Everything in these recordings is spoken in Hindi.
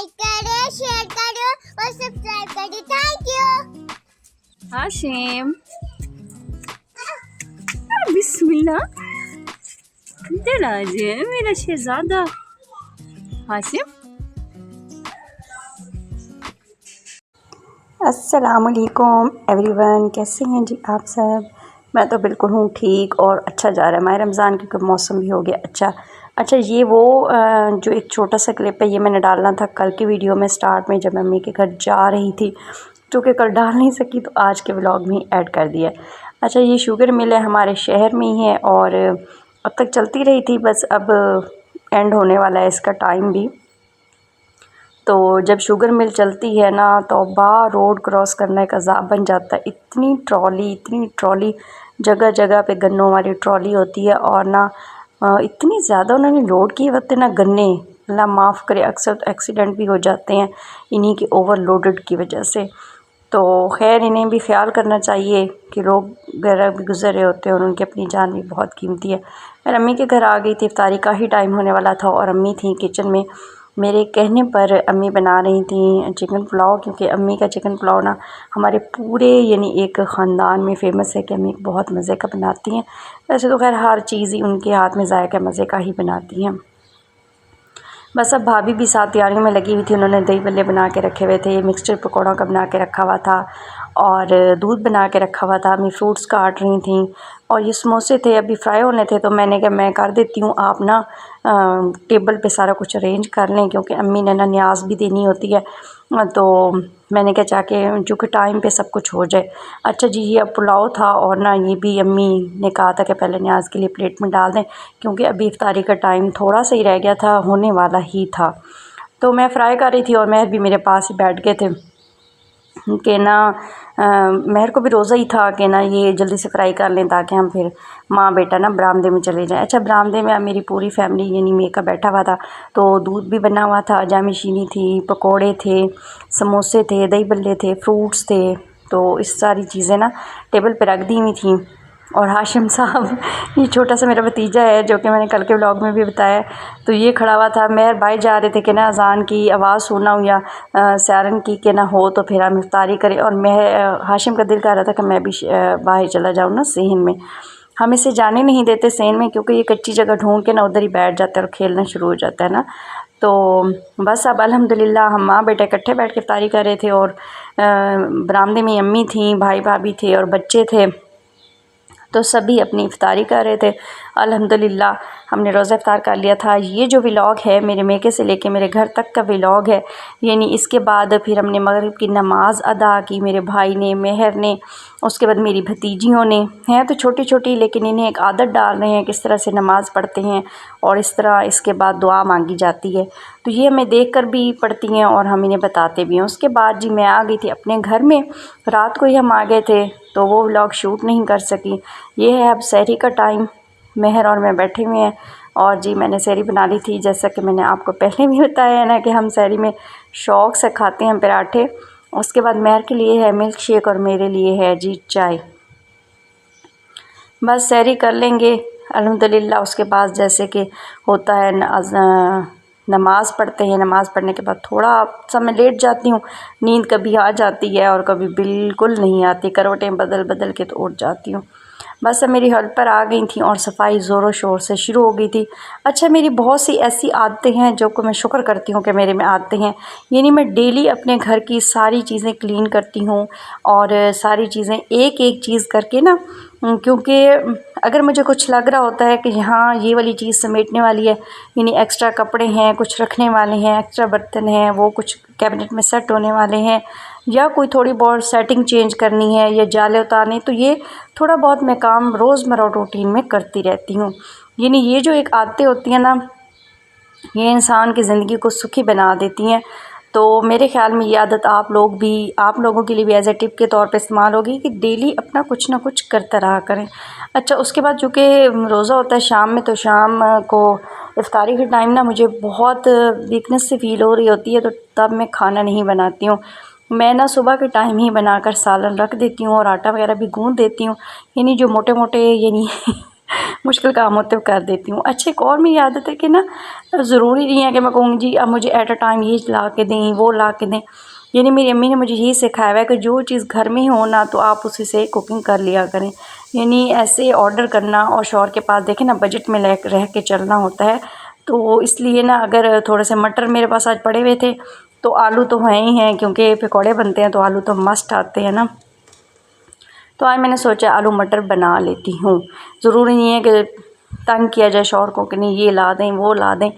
लाइक करें, शेयर करो और सब्सक्राइब करें। Thank you. हाशिम, बिस्मिल्लाह, इधर आ जाए मेरा शहजादा। हाशिम, अस्सलामुअलैकुम एवरीवन, कैसे हैं जी आप सब। मैं तो बिल्कुल हूँ ठीक और अच्छा जा रहा है। माह रमज़ान क्योंकि मौसम भी हो गया अच्छा। ये वो जो एक छोटा सा क्लिप है, ये मैंने डालना था कल की वीडियो में स्टार्ट में, जब मम्मी के घर जा रही थी, क्योंकि कल डाल नहीं सकी तो आज के व्लॉग में ऐड कर दिया। अच्छा, ये शुगर मिल है हमारे शहर में ही है और अब तक चलती रही थी, बस अब एंड होने वाला है इसका टाइम भी। तो जब शुगर मिल चलती है ना, तो बाहर रोड क्रॉस करना एक अज़ाब बन जाता है। इतनी ट्रॉली जगह जगह पे गन्नों वाली ट्रॉली होती है और ना इतनी ज़्यादा उन्होंने लोड किए होते ना गन्ने, अल्लाह माफ़ करे, अक्सर तो एक्सीडेंट भी हो जाते हैं इन्हीं के ओवरलोडेड की वजह से। तो खैर, इन्हें भी ख्याल करना चाहिए कि लोग वगैरह भी गुजर रहे होते हैं और उनकी अपनी जान भी बहुत कीमती है। मैं अम्मी के घर आ गई थी, इफ्तारी का ही टाइम होने वाला था और अम्मी थी किचन में। मेरे कहने पर अम्मी बना रही थी चिकन पुलाव, क्योंकि अम्मी का चिकन पुलाव ना हमारे पूरे यानी एक ख़ानदान में फ़ेमस है कि अम्मी बहुत मज़े का बनाती हैं। वैसे तो खैर हर चीज़ ही उनके हाथ में ज़ायक़ा मज़े का ही बनाती हैं। बस अब भाभी भी साथ तैयारियों में लगी हुई थी। उन्होंने दही बल्ले बना के रखे हुए थे, मिक्सचर पकौड़ा का बना के रखा हुआ था और दूध बना के रखा हुआ था। अम्मी फ्रूट्स काट रही थी और ये समोसे थे, अभी फ्राई होने थे, तो मैंने कहा मैं कर देती हूँ, आप ना टेबल पे सारा कुछ अरेंज कर लें, क्योंकि अम्मी ने ना न्याज भी देनी होती है। तो मैंने कहा जाके जो कि टाइम पे सब कुछ हो जाए। अच्छा जी, ये अब पुलाव था और ना ये भी अम्मी ने कहा था कि पहले न्याज के लिए प्लेट में डाल दें, क्योंकि अभी इफ्तारी का टाइम थोड़ा सा ही रह गया था, होने वाला ही था। तो मैं फ्राई कर रही थी और महर भी मेरे पास ही बैठ गए थे कि ना महर को भी रोज़ा ही था कि ना ये जल्दी से फ्राई कर लें ताकि हम फिर माँ बेटा ना बरामदे में चले जाएं। अच्छा, बरामदे में अब मेरी पूरी फैमिली यानी मेका बैठा हुआ था, तो दूध भी बना हुआ था, जामी शीनी थी, पकोड़े थे, समोसे थे, दही बल्ले थे, फ्रूट्स थे। तो इस सारी चीज़ें ना टेबल पे रख दी हुई थी। और हाशिम साहब, ये छोटा सा मेरा भतीजा है जो कि मैंने कल के व्लॉग में भी बताया, तो ये खड़ा हुआ था। मेहर भाई जा रहे थे कि ना अजान की आवाज़ सुना हो या सायरन की कि ना हो, तो फिर हम इफ्तारी करें। और मैं हाशिम का दिल कर रहा था कि मैं भी बाहर चला जाऊँ ना सेहन में। हम इसे जाने नहीं देते सेहन में, क्योंकि ये कच्ची जगह ढूंढ के ना उधर ही बैठ जाता है और खेलना शुरू हो जाता है ना। तो बस अब अल्हम्दुलिल्लाह हम माँ बेटे इकट्ठे बैठ के इफ्तारी कर रहे थे और बरामदे में अम्मी थी, भाई भाभी थे और बच्चे थे, तो सभी अपनी इफ्तारी कर रहे थे। अल्हम्दुलिल्लाह हमने रोज़ा इफ्तार कर लिया था। ये जो व्लॉग है मेरे मेके से लेके मेरे घर तक का व्लॉग है, यानी इसके बाद फिर हमने मगरिब की नमाज़ अदा की, मेरे भाई ने, मेहर ने, उसके बाद मेरी भतीजियों ने। हैं तो छोटी छोटी, लेकिन इन्हें एक आदत डाल रहे हैं किस तरह से नमाज़ पढ़ते हैं और इस तरह इसके बाद दुआ मांगी जाती है। तो ये हमें देख कर भी पढ़ती हैं और हम इन्हें बताते भी हैं। उसके बाद जी मैं आ गई थी अपने घर में, रात को ही हम आ गए थे, तो वो व्लॉग शूट नहीं कर सकी। ये है अब सहरी का टाइम, मेहर और मैं बैठे हुए हैं और जी मैंने सहरी बना ली थी। जैसा कि मैंने आपको पहले भी बताया है ना कि हम सहरी में शौक़ से खाते हैं पराठे। उसके बाद मेहर के लिए है मिल्क शेक और मेरे लिए है जी चाय। बस सहरी कर लेंगे अल्हम्दुलिल्लाह। उसके बाद जैसे कि होता है नमाज़ पढ़ते हैं, नमाज़ पढ़ने के बाद थोड़ा समय लेट जाती हूँ। नींद कभी आ जाती है और कभी बिल्कुल नहीं आती, करवटें बदल बदल के तो उठ जाती हूँ। बस अब मेरी हेल्पर आ गई थी और सफाई ज़ोरों शोर से शुरू हो गई थी। अच्छा, मेरी बहुत सी ऐसी आदतें हैं जो को मैं शुक्र करती हूँ कि मेरे में आदतें हैं, यानी मैं डेली अपने घर की सारी चीज़ें क्लीन करती हूँ और सारी चीज़ें एक एक चीज़ करके ना, क्योंकि अगर मुझे कुछ लग रहा होता है कि हाँ ये वाली चीज़ समेटने वाली है, यानी एक्स्ट्रा कपड़े हैं, कुछ रखने वाले हैं, एक्स्ट्रा बर्तन हैं, वो कुछ कैबिनेट में सेट होने वाले हैं, या कोई थोड़ी बहुत सेटिंग चेंज करनी है या जाले उतारने, तो ये थोड़ा बहुत मैं काम रोज़मर्रा रूटीन में करती रहती हूँ। यानी ये जो एक आदतें होती हैं ना, ये इंसान की ज़िंदगी को सुखी बना देती हैं। तो मेरे ख़्याल में ये आदत आप लोगों के लिए भी एज़ ए टिप के तौर पे इस्तेमाल होगी कि डेली अपना कुछ ना कुछ करते रहा करें। अच्छा, उसके बाद चूँकि रोज़ा होता है शाम में, तो शाम को इफ्तारी के टाइम ना मुझे बहुत वीकनेस सी फ़ील हो रही होती है, तो तब मैं खाना नहीं बनाती हूँ। मैं ना सुबह के टाइम ही बनाकर सालन रख देती हूँ और आटा वगैरह भी गूँध देती हूँ। यानी जो मोटे मोटे यानी मुश्किल काम होते हुए कर देती हूँ। अच्छा, एक और मेरी आदत है कि ना, ज़रूरी नहीं है कि मैं कहूँगी जी अब मुझे एट अ टाइम ये ला के दें, वो ला के दें। यानी मेरी अम्मी ने मुझे यही सिखाया हुआ है कि जो चीज़ घर में हो ना, तो आप उसी से कुकिंग कर लिया करें। यानी ऐसे ऑर्डर करना और शौहर के पास देखें ना, बजट में रह के चलना होता है। तो इसलिए ना, अगर थोड़े से मटर मेरे पास आज पड़े हुए थे, तो आलू तो हैं ही हैं, क्योंकि पकौड़े बनते हैं तो आलू तो मस्ट आते हैं ना। तो आज मैंने सोचा आलू मटर बना लेती हूँ। ज़रूरी नहीं है कि तंग किया जाए शौहर को कि नहीं ये ला दें, वो ला दें।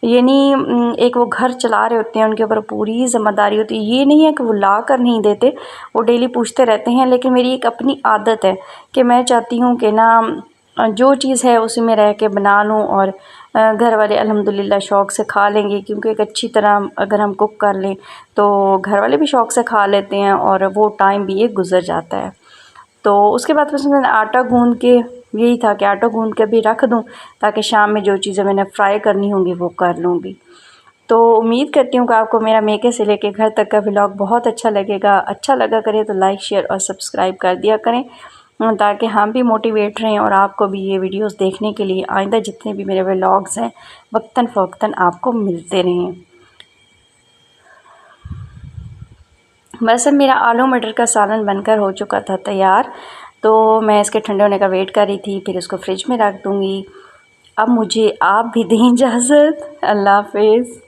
यानी एक वो घर चला रहे होते हैं, उनके ऊपर पूरी ज़िम्मेदारी होती है। ये नहीं है कि वो ला कर नहीं देते, वो डेली पूछते रहते हैं। लेकिन मेरी एक अपनी आदत है कि मैं चाहती हूँ कि ना, जो चीज़ है उसी में रह के बना लूँ, और घर वाले अल्हम्दुलिल्लाह शौक़ से खा लेंगे। क्योंकि एक अच्छी तरह अगर हम कुक कर लें तो घर वाले भी शौक़ से खा लेते हैं, और वो टाइम भी एक गुज़र जाता है। तो उसके बाद फिर मैंने आटा गूँध के, यही था कि आटा गूँध के भी रख दूँ, ताकि शाम में जो चीज़ें मैंने फ्राई करनी होंगी वो कर लूँगी। तो उम्मीद करती हूँ कि आपको मेरा मेके से लेके घर तक का व्लॉग बहुत अच्छा लगेगा। अच्छा लगा करे तो लाइक, शेयर और सब्सक्राइब कर दिया करें, ताकि हम भी मोटिवेट रहें और आपको भी ये वीडियोस देखने के लिए आइंदा जितने भी मेरे व्लॉग्स हैं वक्तन फ़वक्तन आपको मिलते रहें। बस अब मेरा आलू मटर का सालन बनकर हो चुका था तैयार, तो मैं इसके ठंडे होने का वेट कर रही थी, फिर इसको फ्रिज में रख दूँगी। अब मुझे आप भी दें इजाज़त। अल्लाह हाफ़िज़।